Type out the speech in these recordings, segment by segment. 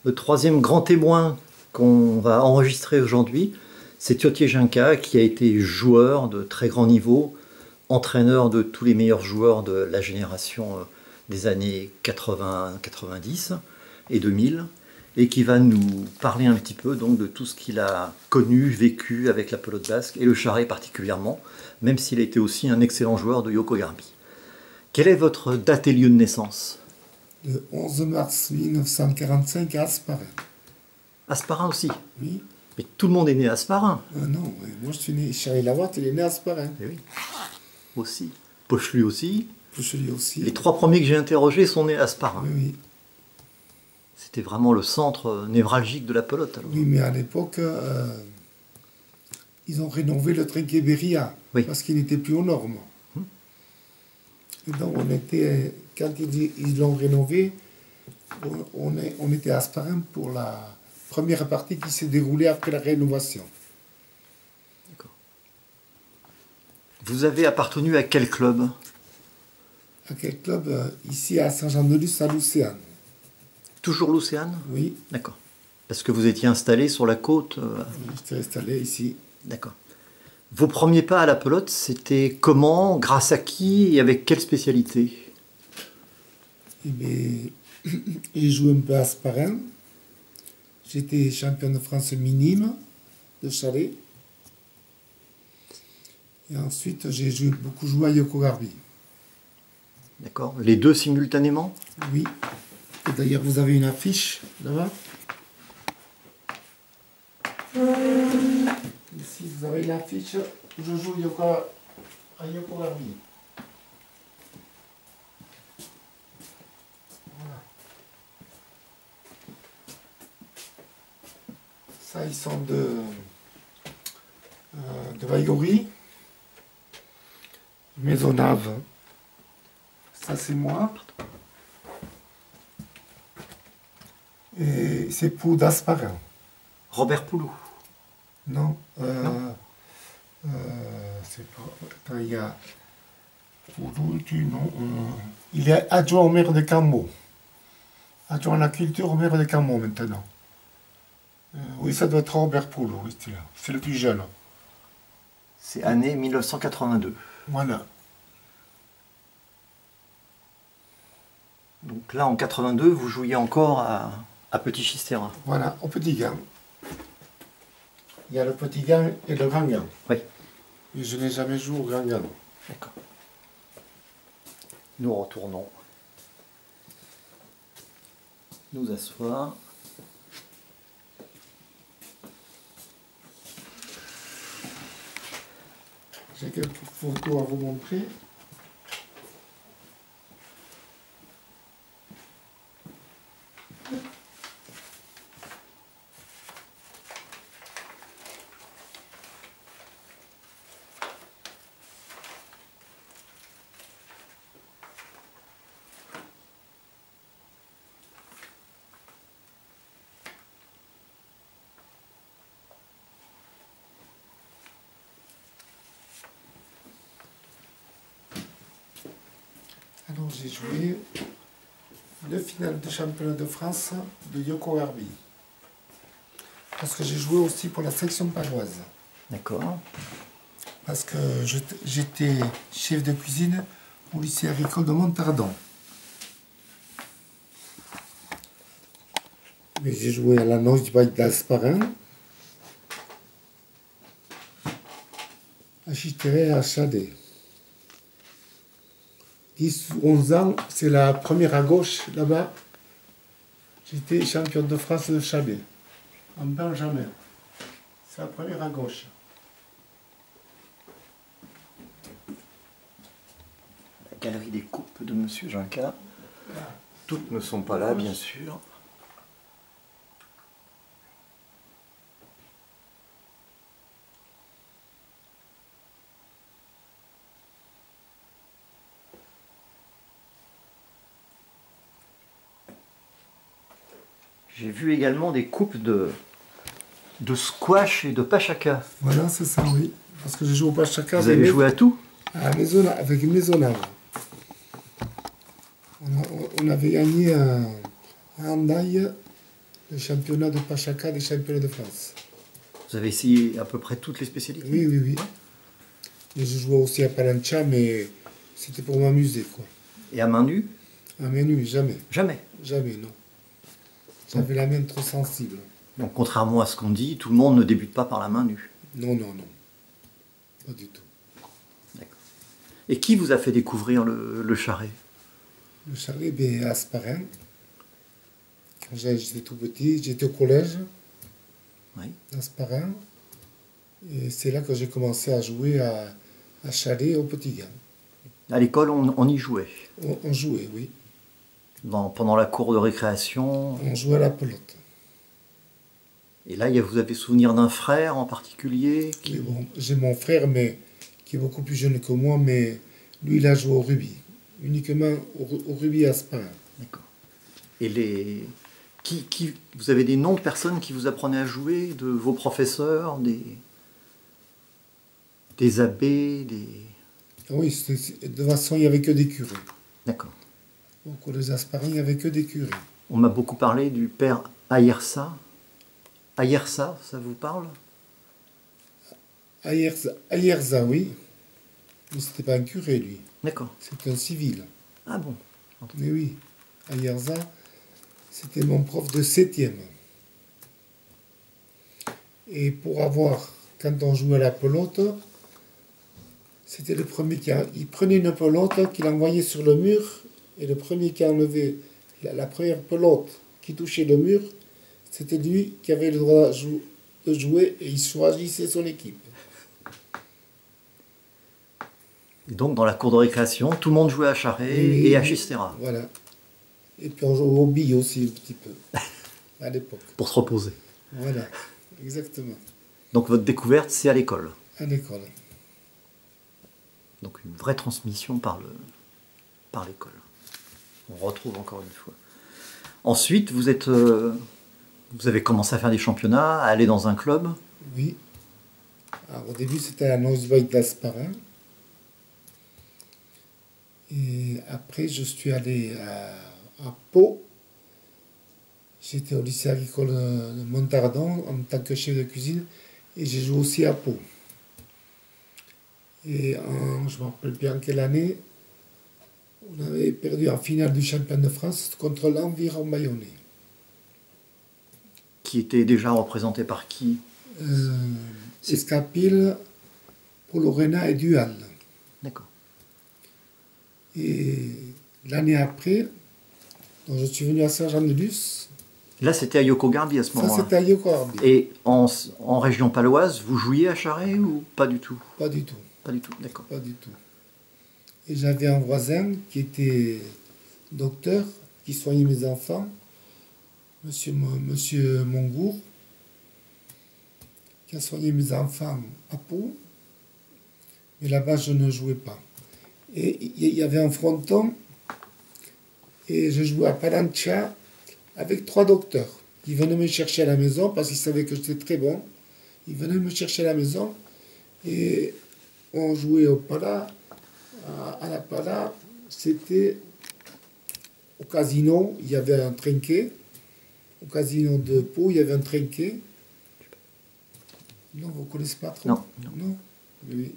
Le troisième grand témoin qu'on va enregistrer aujourd'hui, c'est Tioté-Jinka, qui a été joueur de très grand niveau, entraîneur de tous les meilleurs joueurs de la génération des années 80, 90 et 2000, et qui va nous parler un petit peu donc de tout ce qu'il a connu, vécu avec la pelote basque, et le charret particulièrement, même s'il a été aussi un excellent joueur de Yoko Garbi. Quelle est votre date et lieu de naissance? Le 11 mars 1945 à Hasparren. Asparin aussi. Oui. Mais tout le monde est né à Asparin. Non, moi je suis né, Charlie Lavatte, il est né à Hasparren. Eh oui. Aussi. Pochelu aussi. Pochelu aussi. Les trois premiers que j'ai interrogés sont nés à Asparin. Oui, oui. C'était vraiment le centre névralgique de la pelote. Alors. Oui, mais à l'époque, ils ont rénové le trinquet Beria, Oui. parce qu'il n'était plus aux normes. Et donc on était, quand ils l'ont rénové, on était à Hasparren pour la première partie qui s'est déroulée après la rénovation. D'accord. Vous avez appartenu à quel club? À quel club? Ici à Saint-Jean-de-Luz, à l'Océane. Toujours l'Océane? Oui. D'accord. Parce que vous étiez installé sur la côte. J'étais installé ici. D'accord. Vos premiers pas à la pelote, c'était comment, grâce à qui et avec quelle spécialité? Eh bien, j'ai joué un peu à Hasparren. J'étais champion de France minime de chalet. Et ensuite, j'ai beaucoup joué à Yoko Garbi. D'accord. Les deux simultanément? Oui. Et d'ailleurs, vous avez une affiche là-bas. Ici, vous avez une affiche où je joue à Yoko Garbi. Voilà. Ça, ils sont de Vaïgori. Maisonnave. Ça, c'est moi. Et c'est pour d'Asparin. Robert Poulou. Non. Non. C'est pas. Attends, il y a. Poulou, non. Il est adjoint au maire de Cambon. Adjoint à la culture au maire de Cambon maintenant. Oui, ça doit être Robert Poulou, oui, c'est le plus jeune. C'est année 1982. Voilà. Donc là, en 82, vous jouiez encore à Petit Chistera. Voilà, au Petit Gant. Il y a le Petit Gant et le Grand Gant. Oui. Et je n'ai jamais joué au Grand Gant. D'accord. Nous retournons. Nous asseoir. J'ai quelques photos à vous montrer. Alors j'ai joué deux finales de championnat de France de Yoko Garbi. Parce que j'ai joué aussi pour la section paroise. D'accord. Parce que j'étais chef de cuisine au lycée agricole de Montardon. Mais j'ai joué à la noce du bail d'Asparin, à Chiteret et à Chadet. 10 ou 11 ans, c'est la première à gauche, là-bas. J'étais champion de France de Chadet, en Benjamin. C'est la première à gauche. La galerie des coupes de Monsieur Jinka. Toutes ne sont pas là, bien sûr. J'ai vu également des coupes de squash et de pachaka. Voilà, c'est ça, oui. Parce que j'ai joué au Pachaka. Vous avez joué à tout? Avec une maisonnave. On avait gagné un handaï le championnat de Pachaka des championnats de France. Vous avez essayé à peu près toutes les spécialités? Oui, oui, oui. Et je jouais aussi à Palancha, mais c'était pour m'amuser, quoi. Et à main nue? À main nue, jamais. Jamais. Jamais, non. J'avais la main trop sensible. Donc contrairement à ce qu'on dit, tout le monde ne débute pas par la main nue. Non, non, non. Pas du tout. D'accord. Et qui vous a fait découvrir le charret? Le charret, ben, Asparin. Quand j'étais tout petit, j'étais au collège, Oui. Asparin. Et c'est là que j'ai commencé à jouer à Chalet au petit gars. À l'école, on y jouait. On jouait, oui. Pendant la cour de récréation. On jouait à la pelote. Et là, vous avez souvenir d'un frère en particulier Mais bon, j'ai mon frère, mais qui est beaucoup plus jeune que moi, mais lui, il a joué au rugby. Uniquement au rugby à Asparin. D'accord. Et vous avez des noms de personnes qui vous apprenaient à jouer, de vos professeurs, des abbés, des... Ah oui, de toute façon, il n'y avait que des curés. D'accord. Au collège Asparin, il n'y avait que des curés. On m'a beaucoup parlé du père Ayersa. Ayersa, ça vous parle? Ayerza, oui. Mais c'était pas un curé, lui. D'accord. C'était un civil. Ah bon? Mais oui, Ayerza, c'était mon prof de 7e. Et pour avoir, quand on jouait à la pelote, c'était le premier il prenait une pelote qu'il envoyait sur le mur, et le premier qui enlevait la première pelote qui touchait le mur, c'était lui qui avait le droit de jouer, et il choisissait son équipe. Et donc, dans la cour de récréation, tout le monde jouait à charret Oui, et à Chistera. Voilà. Et puis on jouait au billes aussi un petit peu, à l'époque. Pour se reposer. Voilà, exactement. Donc, votre découverte, c'est à l'école. À l'école. Donc, une vraie transmission par l'école. On retrouve encore une fois. Ensuite, vous avez commencé à faire des championnats, à aller dans un club. Oui. Alors, au début, c'était à Noswijk d'Asparin. Et après, je suis allé à Pau. J'étais au lycée agricole de Montardon en tant que chef de cuisine. Et j'ai joué aussi à Pau. Et je me rappelle bien en quelle année, on avait perdu en finale du championnat de France contre l'Environ Bayonnais. Qui était déjà représenté par qui? Escapil, Polo Rena et Dual. D'accord. Et l'année après, donc je suis venu à Saint-Jean-de-Luz. Là, c'était à Yoko Garbi à ce Ça, moment-là. c'était à Yokorbi. Et en région paloise, vous jouiez à charret ou pas du tout? Pas du tout. Pas du tout, d'accord. Pas du tout. Et j'avais un voisin qui était docteur, qui soignait mes enfants, monsieur Mongour, qui a soigné mes enfants à Pau. Mais là-bas, je ne jouais pas. Et il y avait un fronton, et je jouais à Palancha avec 3 docteurs. Ils venaient me chercher à la maison parce qu'ils savaient que j'étais très bon. Ils venaient me chercher à la maison et on jouait au Pala. À la Pala, c'était au casino, il y avait un trinquet. Au casino de Pau, il y avait un trinquet. Non, vous ne connaissez pas trop? Non. Non. Oui.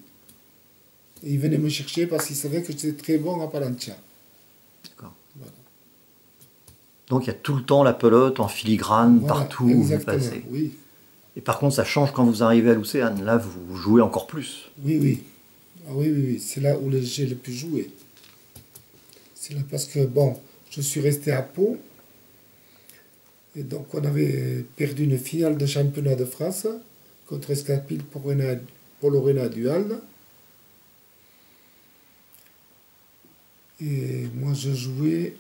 Et ils venaient me chercher parce qu'ils savaient que j'étais très bon à Palancha. D'accord. Voilà. Donc il y a tout le temps la pelote en filigrane, Voilà, partout où vous exactement, passez. oui. Et par contre, ça change quand vous arrivez à l'Océane. Là, vous jouez encore plus. Oui, oui. Ah oui, oui, oui. C'est là où j'ai le plus joué. C'est là parce que, bon, je suis resté à Pau. Et donc, on avait perdu une finale de championnat de France contre Escapil Polo Rena Dual. Et moi, je jouais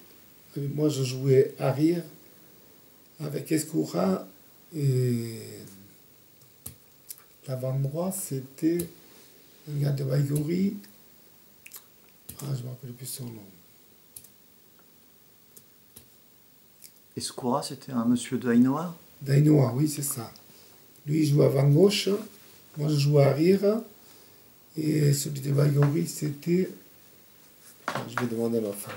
arrière avec Escoura et l'avant-droit, c'était un gars de Baïgori. Ah, je ne me rappelle plus son nom. Escoura, c'était un monsieur de Hainaut? Dainoa, oui, c'est ça. Lui, il jouait avant gauche, moi, je jouais arrière. Et celui de Baïgori, c'était... Je vais demander à ma femme.